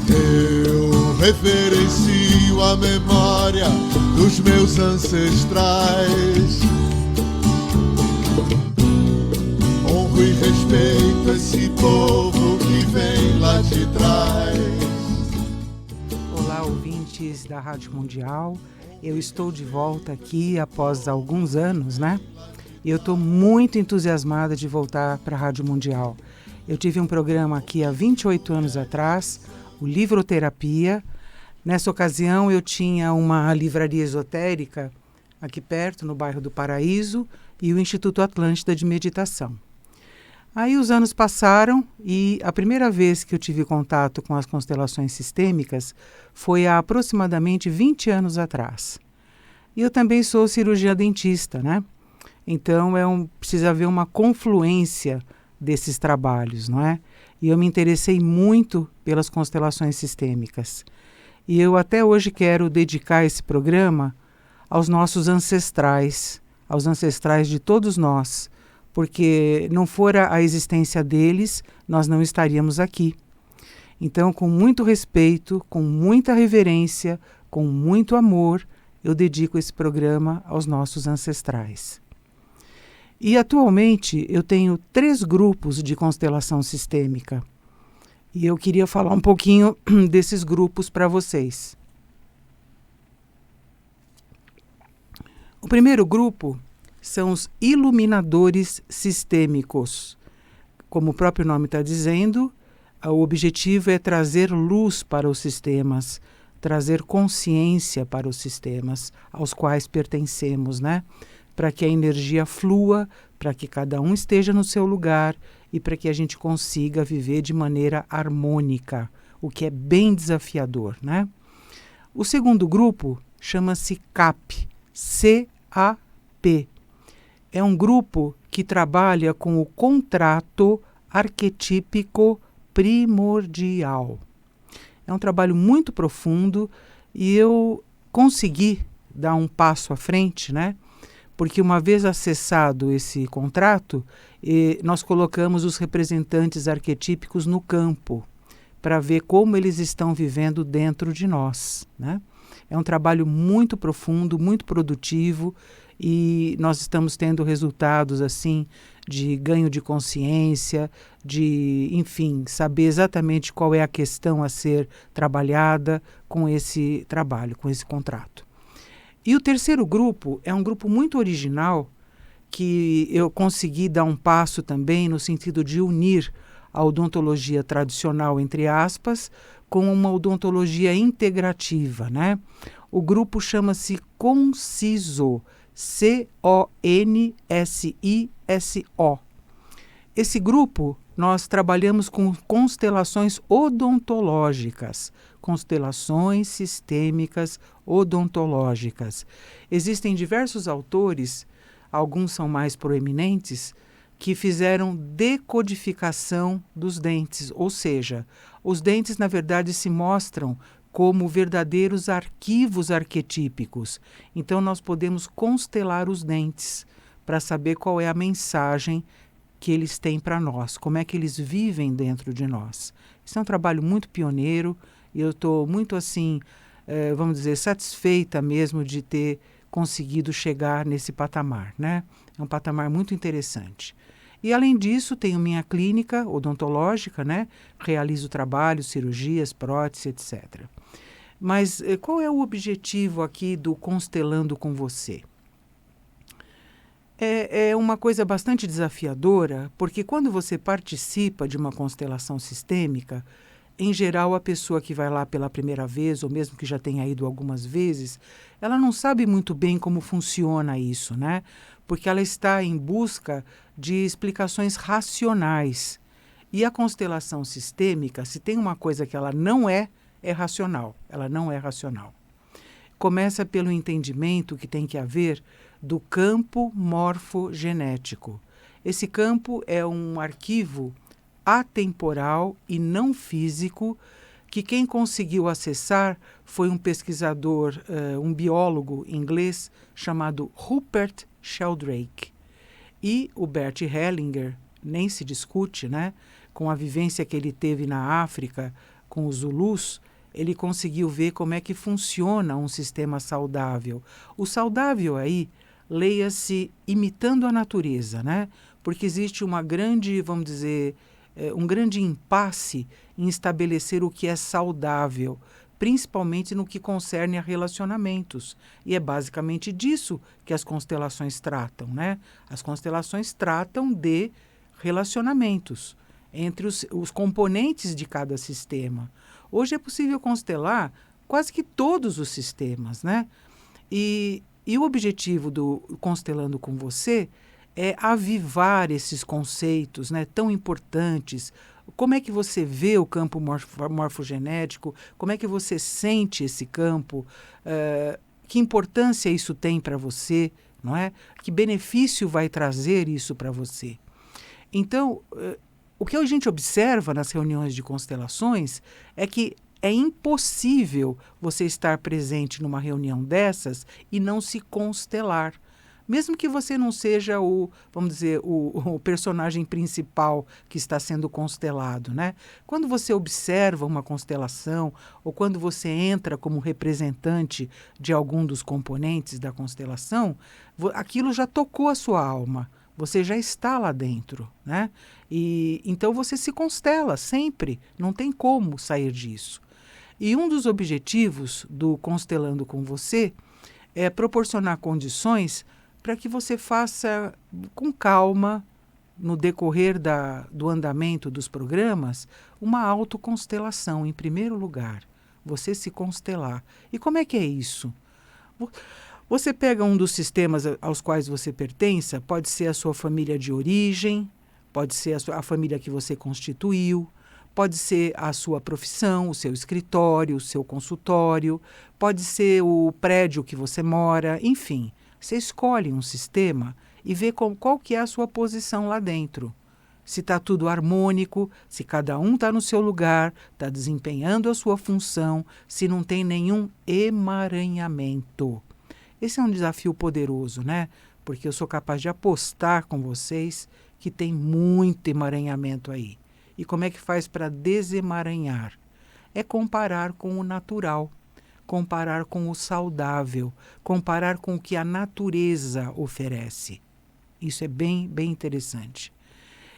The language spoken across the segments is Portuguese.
Eu reverencio a memória dos meus ancestrais. Honro e respeito esse povo que vem lá de trás. Olá, ouvintes da Rádio Mundial. Eu estou de volta aqui após alguns anos, né? E eu estou muito entusiasmada de voltar para a Rádio Mundial. Eu tive um programa aqui há 28 anos atrás, o Livroterapia. Nessa ocasião eu tinha uma livraria esotérica aqui perto, no bairro do Paraíso, e o Instituto Atlântida de Meditação. Aí os anos passaram e a primeira vez que eu tive contato com as constelações sistêmicas foi há aproximadamente 20 anos atrás. E eu também sou cirurgiã dentista, né? Então precisa haver uma confluência desses trabalhos, não é? E eu me interessei muito pelas constelações sistêmicas. E eu até hoje quero dedicar esse programa aos nossos ancestrais, aos ancestrais de todos nós, porque não fora a existência deles, nós não estaríamos aqui. Então, com muito respeito, com muita reverência, com muito amor, eu dedico esse programa aos nossos ancestrais. E atualmente eu tenho 3 grupos de constelação sistêmica. E eu queria falar um pouquinho desses grupos para vocês. O primeiro grupo são os iluminadores sistêmicos. Como o próprio nome está dizendo, o objetivo é trazer luz para os sistemas, trazer consciência para os sistemas aos quais pertencemos, né? Para que a energia flua, para que cada um esteja no seu lugar e para que a gente consiga viver de maneira harmônica, o que é bem desafiador, né? O segundo grupo chama-se CAP, C-A-P. É um grupo que trabalha com o contrato arquetípico primordial. É um trabalho muito profundo e eu consegui dar um passo à frente, né? Porque uma vez acessado esse contrato, nós colocamos os representantes arquetípicos no campo para ver como eles estão vivendo dentro de nós, né? É um trabalho muito profundo, muito produtivo e nós estamos tendo resultados assim de ganho de consciência, de, enfim, saber exatamente qual é a questão a ser trabalhada com esse trabalho, com esse contrato. E o terceiro grupo é um grupo muito original que eu consegui dar um passo também no sentido de unir a odontologia tradicional, entre aspas, com uma odontologia integrativa, né? O grupo chama-se Consiso, C-O-N-S-I-S-O. Esse grupo, nós trabalhamos com constelações odontológicas, constelações sistêmicas odontológicas. Existem diversos autores, alguns são mais proeminentes, que fizeram decodificação dos dentes, ou seja, os dentes, na verdade, se mostram como verdadeiros arquivos arquetípicos. Então, nós podemos constelar os dentes para saber qual é a mensagem que eles têm para nós, como é que eles vivem dentro de nós. Isso é um trabalho muito pioneiro e eu estou muito, assim, vamos dizer, satisfeita mesmo de ter conseguido chegar nesse patamar, né? É um patamar muito interessante. E, além disso, tenho minha clínica odontológica, né? Realizo trabalhos, cirurgias, prótese, etc. Mas qual é o objetivo aqui do Constelando com Você? É uma coisa bastante desafiadora, porque quando você participa de uma constelação sistêmica, em geral, a pessoa que vai lá pela primeira vez, ou mesmo que já tenha ido algumas vezes, ela não sabe muito bem como funciona isso, né? Porque ela está em busca de explicações racionais. E a constelação sistêmica, se tem uma coisa que ela não é racional. Ela não é racional. Começa pelo entendimento que tem que haver do campo morfogenético. Esse campo é um arquivo atemporal e não físico que quem conseguiu acessar foi um pesquisador, um biólogo inglês chamado Rupert Sheldrake. E o Bert Hellinger, nem se discute, né, com a vivência que ele teve na África, com os Zulus, ele conseguiu ver como é que funciona um sistema saudável. O saudável aí, leia-se imitando a natureza, né? Porque existe uma grande, vamos dizer, um grande impasse em estabelecer o que é saudável, principalmente no que concerne a relacionamentos. E é basicamente disso que as constelações tratam, né? As constelações tratam de relacionamentos entre os componentes de cada sistema. Hoje é possível constelar quase que todos os sistemas, né? E o objetivo do Constelando com Você é avivar esses conceitos, né, tão importantes. Como é que você vê o campo morfogenético? Como é que você sente esse campo? Que importância isso tem para você? Não é? Que benefício vai trazer isso para você? Então, o que a gente observa nas reuniões de constelações é que é impossível você estar presente numa reunião dessas e não se constelar. Mesmo que você não seja vamos dizer, o personagem principal que está sendo constelado, né? Quando você observa uma constelação ou quando você entra como representante de algum dos componentes da constelação, aquilo já tocou a sua alma. Você já está lá dentro, né? E então você se constela sempre, não tem como sair disso. E um dos objetivos do Constelando com Você é proporcionar condições para que você faça com calma, no decorrer do andamento dos programas, uma autoconstelação, em primeiro lugar. Você se constelar. E como é que é isso? Você pega um dos sistemas aos quais você pertença, pode ser a sua família de origem, pode ser a família que você constituiu, pode ser a sua profissão, o seu escritório, o seu consultório, pode ser o prédio que você mora, enfim. Você escolhe um sistema e vê qual que é a sua posição lá dentro. Se está tudo harmônico, se cada um está no seu lugar, está desempenhando a sua função, se não tem nenhum emaranhamento. Esse é um desafio poderoso, né? Porque eu sou capaz de apostar com vocês que tem muito emaranhamento aí. E como é que faz para desemaranhar? É comparar com o natural, comparar com o saudável, comparar com o que a natureza oferece. Isso é bem, bem interessante.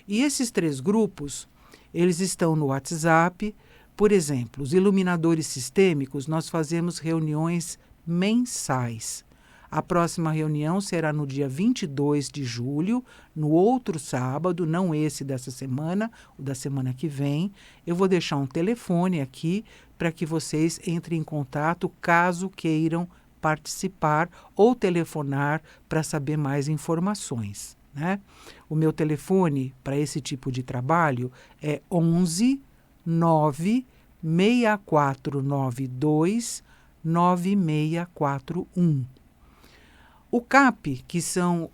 E esses 3 grupos, eles estão no WhatsApp. Por exemplo, os iluminadores sistêmicos, nós fazemos reuniões mensais. A próxima reunião será no dia 22 de julho, no outro sábado, não esse dessa semana, o da semana que vem. Eu vou deixar um telefone aqui para que vocês entrem em contato caso queiram participar ou telefonar para saber mais informações, né? O meu telefone para esse tipo de trabalho é 11 9 6492 9641. O CAP, que são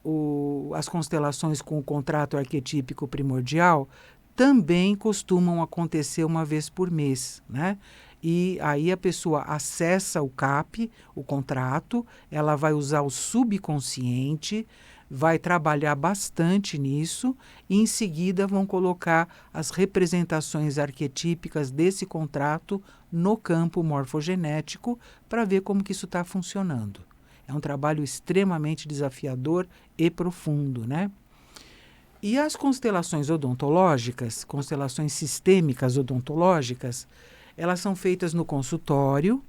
as constelações com o contrato arquetípico primordial, também costumam acontecer uma vez por mês, né? E aí a pessoa acessa o CAP, o contrato, ela vai usar o subconsciente, vai trabalhar bastante nisso e em seguida vão colocar as representações arquetípicas desse contrato no campo morfogenético para ver como que isso está funcionando. É um trabalho extremamente desafiador e profundo, né? E as constelações odontológicas, constelações sistêmicas odontológicas, elas são feitas no consultório.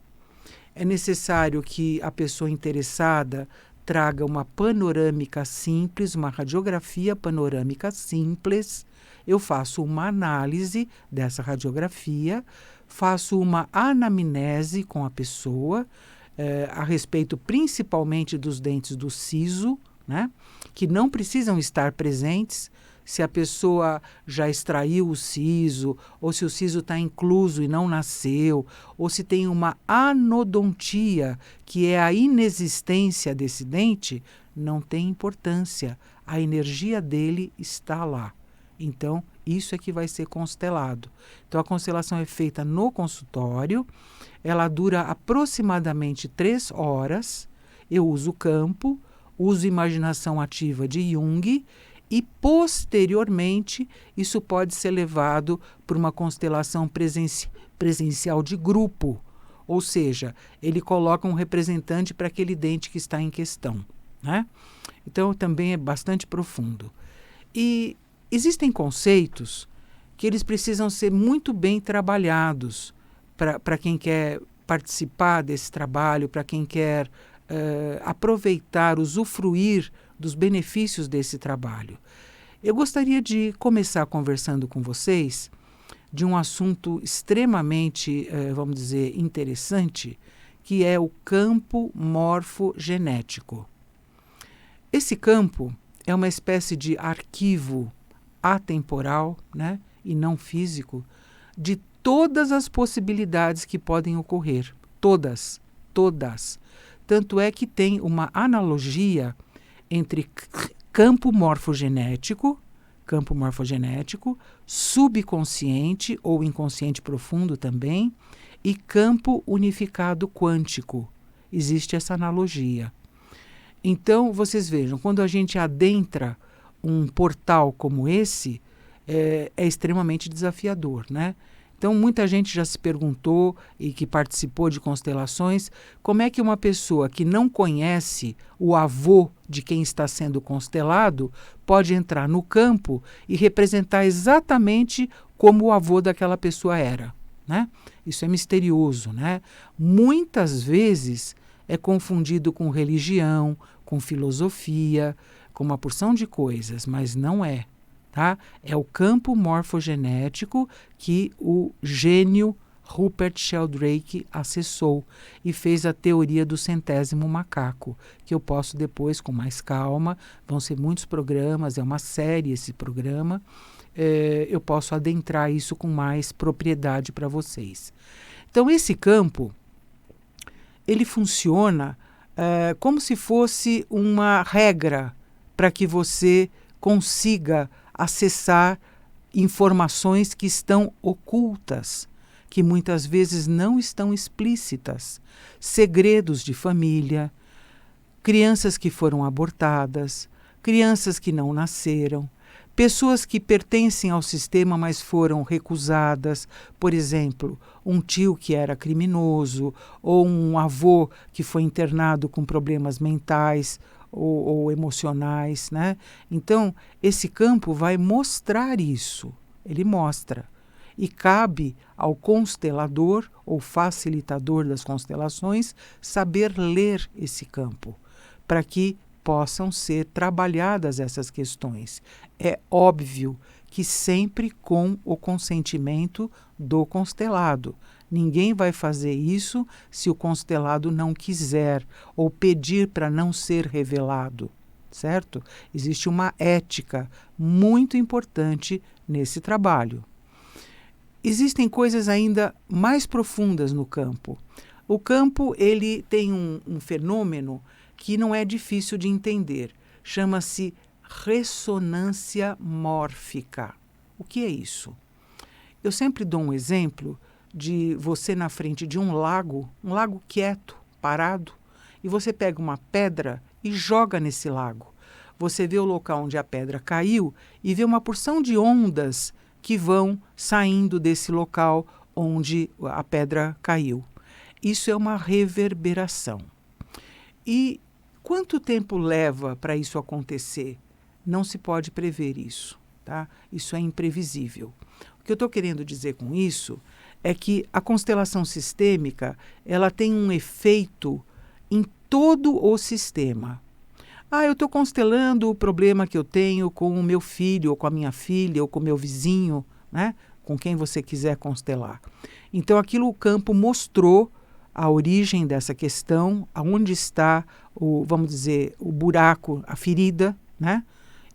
É necessário que a pessoa interessada traga uma panorâmica simples, uma radiografia panorâmica simples. Eu faço uma análise dessa radiografia, faço uma anamnese com a pessoa, a respeito principalmente dos dentes do siso, né, que não precisam estar presentes. Se a pessoa já extraiu o siso, ou se o siso está incluso e não nasceu, ou se tem uma anodontia, que é a inexistência desse dente, não tem importância. A energia dele está lá. Então, isso é que vai ser constelado. Então, a constelação é feita no consultório, ela dura aproximadamente 3 horas. Eu uso campo, uso imaginação ativa de Jung e, posteriormente, isso pode ser levado para uma constelação presencial de grupo, ou seja, ele coloca um representante para aquele dente que está em questão, né? Então, também é bastante profundo. E existem conceitos que eles precisam ser muito bem trabalhados para quem quer participar desse trabalho, para quem quer aproveitar, usufruir dos benefícios desse trabalho. Eu gostaria de começar conversando com vocês de um assunto extremamente, vamos dizer, interessante, que é o campo morfogenético. Esse campo é uma espécie de arquivo atemporal, né, e não físico, de todas as possibilidades que podem ocorrer. Todas. Tanto é que tem uma analogia entre campo morfogenético, subconsciente ou inconsciente profundo também, e campo unificado quântico. Existe essa analogia. Então, vocês vejam, quando a gente adentra um portal como esse, é extremamente desafiador, né? Então, muita gente já se perguntou e que participou de constelações, como é que uma pessoa que não conhece o avô de quem está sendo constelado pode entrar no campo e representar exatamente como o avô daquela pessoa era, né? Isso é misterioso, né? Muitas vezes é confundido com religião, com filosofia, com uma porção de coisas, mas não é. Tá? É o campo morfogenético que o gênio Rupert Sheldrake acessou e fez a teoria do 100º macaco, que eu posso depois, com mais calma, vão ser muitos programas, é uma série esse programa, eu posso adentrar isso com mais propriedade para vocês. Então, esse campo, ele funciona como se fosse uma regra para que você consiga acessar informações que estão ocultas, que muitas vezes não estão explícitas, segredos de família, crianças que foram abortadas, crianças que não nasceram, pessoas que pertencem ao sistema, mas foram recusadas, por exemplo, um tio que era criminoso, ou um avô que foi internado com problemas mentais, ou emocionais, né? Então, esse campo vai mostrar isso, ele mostra. E cabe ao constelador ou facilitador das constelações saber ler esse campo, para que possam ser trabalhadas essas questões. É óbvio que sempre com o consentimento do constelado. Ninguém vai fazer isso se o constelado não quiser ou pedir para não ser revelado, certo? Existe uma ética muito importante nesse trabalho. Existem coisas ainda mais profundas no campo. O campo ele tem um fenômeno que não é difícil de entender. Chama-se ressonância mórfica. O que é isso? Eu sempre dou um exemplo de você na frente de um lago quieto, parado, e você pega uma pedra e joga nesse lago. Você vê o local onde a pedra caiu e vê uma porção de ondas que vão saindo desse local onde a pedra caiu. Isso é uma reverberação. E quanto tempo leva para isso acontecer? Não se pode prever isso, tá? Isso é imprevisível. O que eu estou querendo dizer com isso é que a constelação sistêmica ela tem um efeito em todo o sistema. Eu estou constelando o problema que eu tenho com o meu filho, ou com a minha filha, ou com o meu vizinho, né? Com quem você quiser constelar. Então, aquilo o campo mostrou a origem dessa questão, aonde está, vamos dizer, o buraco, a ferida, né?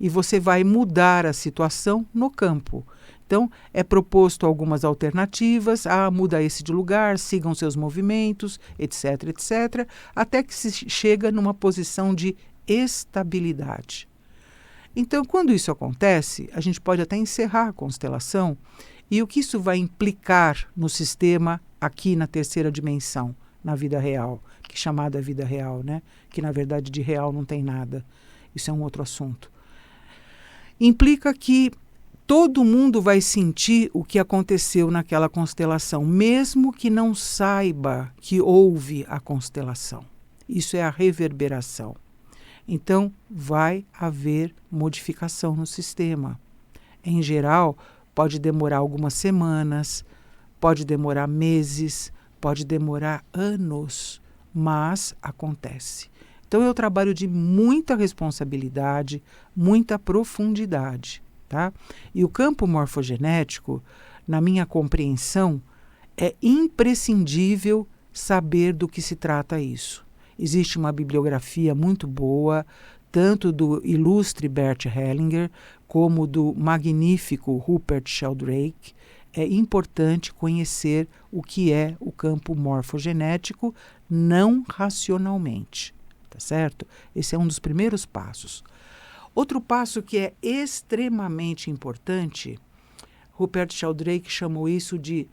E você vai mudar a situação no campo. Então, é proposto algumas alternativas, muda esse de lugar, sigam seus movimentos, etc., etc., até que se chega numa posição de estabilidade. Então, quando isso acontece, a gente pode até encerrar a constelação, e o que isso vai implicar no sistema aqui na terceira dimensão, na vida real, que é chamada vida real, né? Que na verdade de real não tem nada. Isso é um outro assunto. Implica que todo mundo vai sentir o que aconteceu naquela constelação, mesmo que não saiba que houve a constelação. Isso é a reverberação. Então, vai haver modificação no sistema. Em geral, pode demorar algumas semanas, pode demorar meses, pode demorar anos, mas acontece. Então, eu trabalho de muita responsabilidade, muita profundidade. Tá? E o campo morfogenético, na minha compreensão, é imprescindível saber do que se trata isso. Existe uma bibliografia muito boa, tanto do ilustre Bert Hellinger, como do magnífico Rupert Sheldrake. É importante conhecer o que é o campo morfogenético não racionalmente. Tá certo? Esse é um dos primeiros passos. Outro passo que é extremamente importante, Rupert Sheldrake chamou isso de,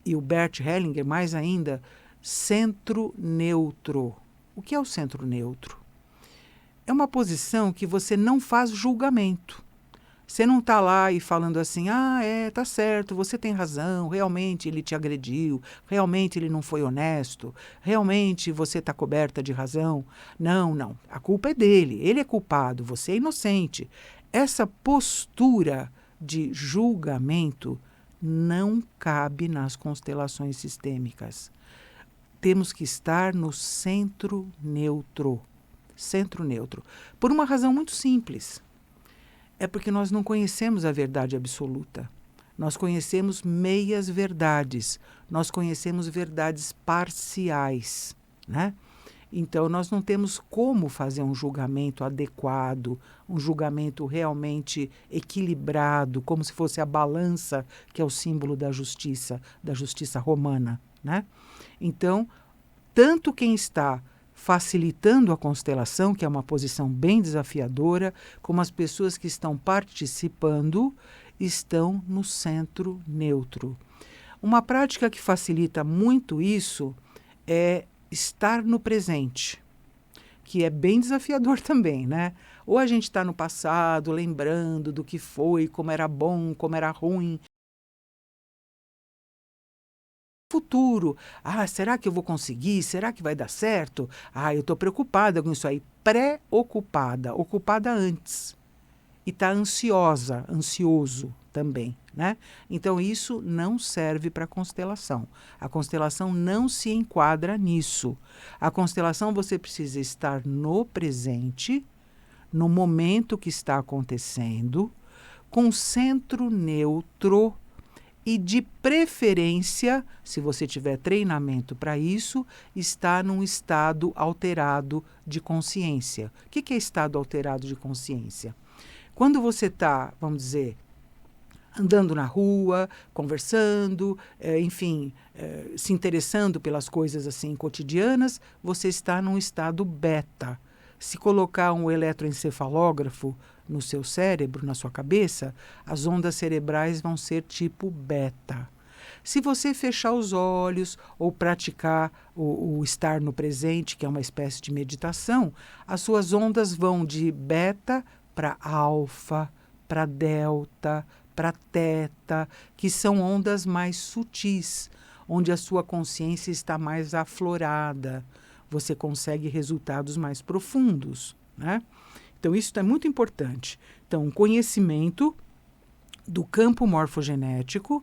e o Bert Hellinger mais ainda, centro neutro. O que é o centro neutro? É uma posição que você não faz julgamento. Você não está lá e falando assim, tá certo, você tem razão, realmente ele te agrediu, realmente ele não foi honesto, realmente você está coberta de razão. Não, a culpa é dele, ele é culpado, você é inocente. Essa postura de julgamento não cabe nas constelações sistêmicas. Temos que estar no centro neutro. Centro neutro. Por uma razão muito simples. É porque nós não conhecemos a verdade absoluta. Nós conhecemos meias verdades. Nós conhecemos verdades parciais, né? Então, nós não temos como fazer um julgamento adequado, um julgamento realmente equilibrado, como se fosse a balança, que é o símbolo da justiça romana, né? Então, tanto quem está facilitando a constelação, que é uma posição bem desafiadora, como as pessoas que estão participando estão no centro neutro. Uma prática que facilita muito isso é estar no presente, que é bem desafiador também, né? Ou a gente está no passado, lembrando do que foi, como era bom, como era ruim. Futuro. Será que eu vou conseguir? Será que vai dar certo? Eu estou preocupada com isso aí. Preocupada, ocupada antes. E está ansiosa, ansioso também, né? Então, isso não serve para a constelação. A constelação não se enquadra nisso. A constelação você precisa estar no presente, no momento que está acontecendo, com centro neutro, e de preferência, se você tiver treinamento para isso, está num estado alterado de consciência. O que é estado alterado de consciência? Quando você está, vamos dizer, andando na rua, conversando, se interessando pelas coisas assim cotidianas, você está num estado beta. Se colocar um eletroencefalógrafo no seu cérebro, na sua cabeça, as ondas cerebrais vão ser tipo beta. Se você fechar os olhos ou praticar o estar no presente, que é uma espécie de meditação, as suas ondas vão de beta para alfa, para delta, para teta, que são ondas mais sutis, onde a sua consciência está mais aflorada. Você consegue resultados mais profundos, né? Então, isso é muito importante. Então, o conhecimento do campo morfogenético,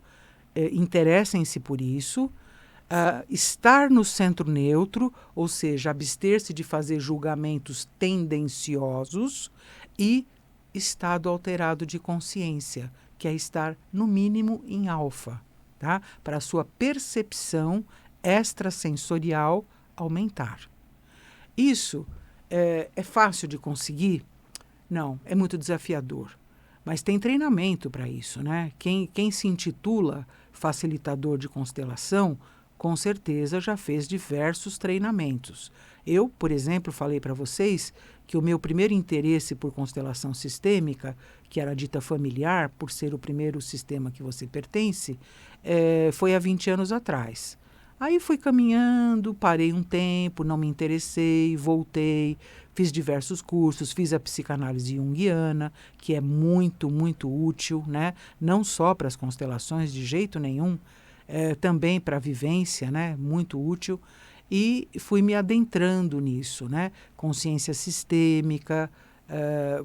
interessem-se por isso, estar no centro neutro, ou seja, abster-se de fazer julgamentos tendenciosos, e estado alterado de consciência, que é estar, no mínimo, em alfa, tá? Para a sua percepção extrasensorial aumentar. Isso é fácil de conseguir? Não, é muito desafiador. Mas tem treinamento para isso, né? Quem se intitula facilitador de constelação, com certeza já fez diversos treinamentos. Eu, por exemplo, falei para vocês que o meu primeiro interesse por constelação sistêmica, que era dita familiar, por ser o primeiro sistema que você pertence, foi há 20 anos atrás. Aí fui caminhando, parei um tempo, não me interessei, voltei, fiz diversos cursos, fiz a psicanálise junguiana, que é muito, muito útil, né? Não só para as constelações, de jeito nenhum, também para a vivência, né? Muito útil. E fui me adentrando nisso, né? Consciência sistêmica,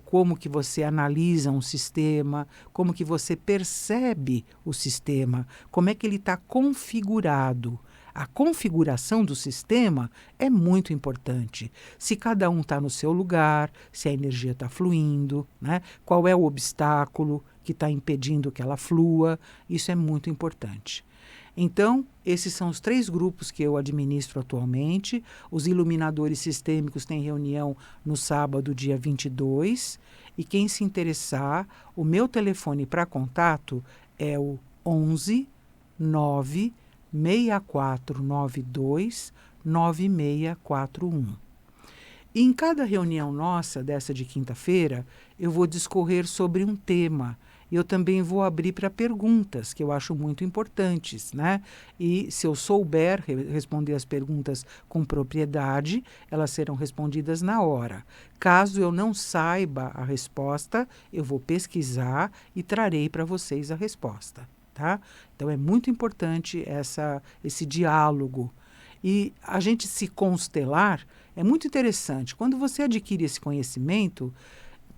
como que você analisa um sistema, como que você percebe o sistema, como é que ele está configurado. A configuração do sistema é muito importante. Se cada um está no seu lugar, se a energia está fluindo, né? Qual é o obstáculo que está impedindo que ela flua, isso é muito importante. Então, esses são os 3 grupos que eu administro atualmente. Os iluminadores sistêmicos têm reunião no sábado, dia 22. E quem se interessar, o meu telefone para contato é o 11 9 6492 9641. E em cada reunião nossa, dessa de quinta-feira, eu vou discorrer sobre um tema. Eu também vou abrir para perguntas, que eu acho muito importantes, né? E se eu souber responder as perguntas com propriedade, elas serão respondidas na hora. Caso eu não saiba a resposta, eu vou pesquisar e trarei para vocês a resposta, tá? Então é muito importante esse diálogo. E a gente se constelar é muito interessante. Quando você adquire esse conhecimento,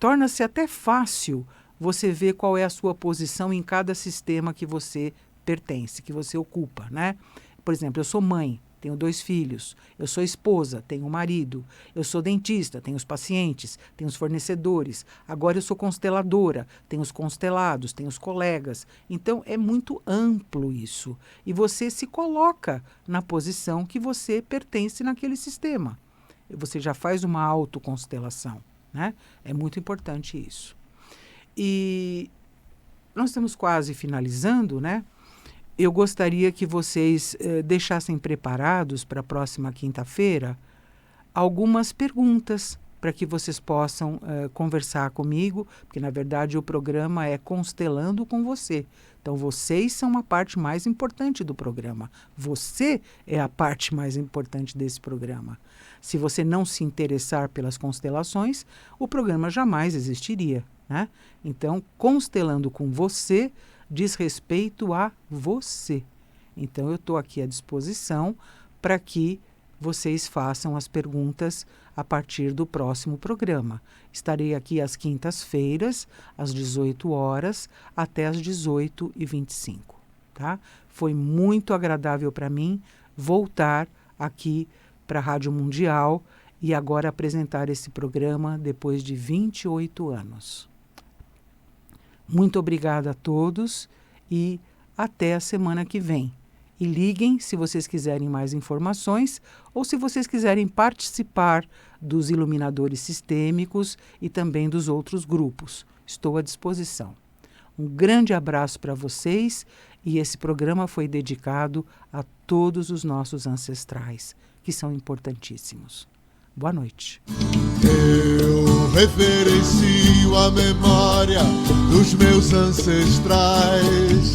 torna-se até fácil você ver qual é a sua posição em cada sistema que você pertence, que você ocupa, né? Por exemplo, eu sou mãe, tenho 2 filhos, eu sou esposa, tenho um marido, eu sou dentista, tenho os pacientes, tenho os fornecedores, agora eu sou consteladora, tenho os constelados, tenho os colegas. Então, é muito amplo isso. E você se coloca na posição que você pertence naquele sistema. Você já faz uma autoconstelação, né? É muito importante isso. E nós estamos quase finalizando, né? Eu gostaria que vocês deixassem preparados para a próxima quinta-feira algumas perguntas para que vocês possam conversar comigo, porque na verdade o programa é Constelando com você. Então vocês são a parte mais importante do programa. Você é a parte mais importante desse programa. Se você não se interessar pelas constelações, o programa jamais existiria, né? Então, Constelando com você diz respeito a você. Então, eu estou aqui à disposição para que vocês façam as perguntas a partir do próximo programa. Estarei aqui às quintas-feiras, às 18 horas, até às 18h25. Tá? Foi muito agradável para mim voltar aqui para a Rádio Mundial e agora apresentar esse programa depois de 28 anos. Muito obrigada a todos e até a semana que vem. E liguem se vocês quiserem mais informações ou se vocês quiserem participar dos iluminadores sistêmicos e também dos outros grupos. Estou à disposição. Um grande abraço para vocês e esse programa foi dedicado a todos os nossos ancestrais, que são importantíssimos. Boa noite. Eu reverencio a memória dos meus ancestrais.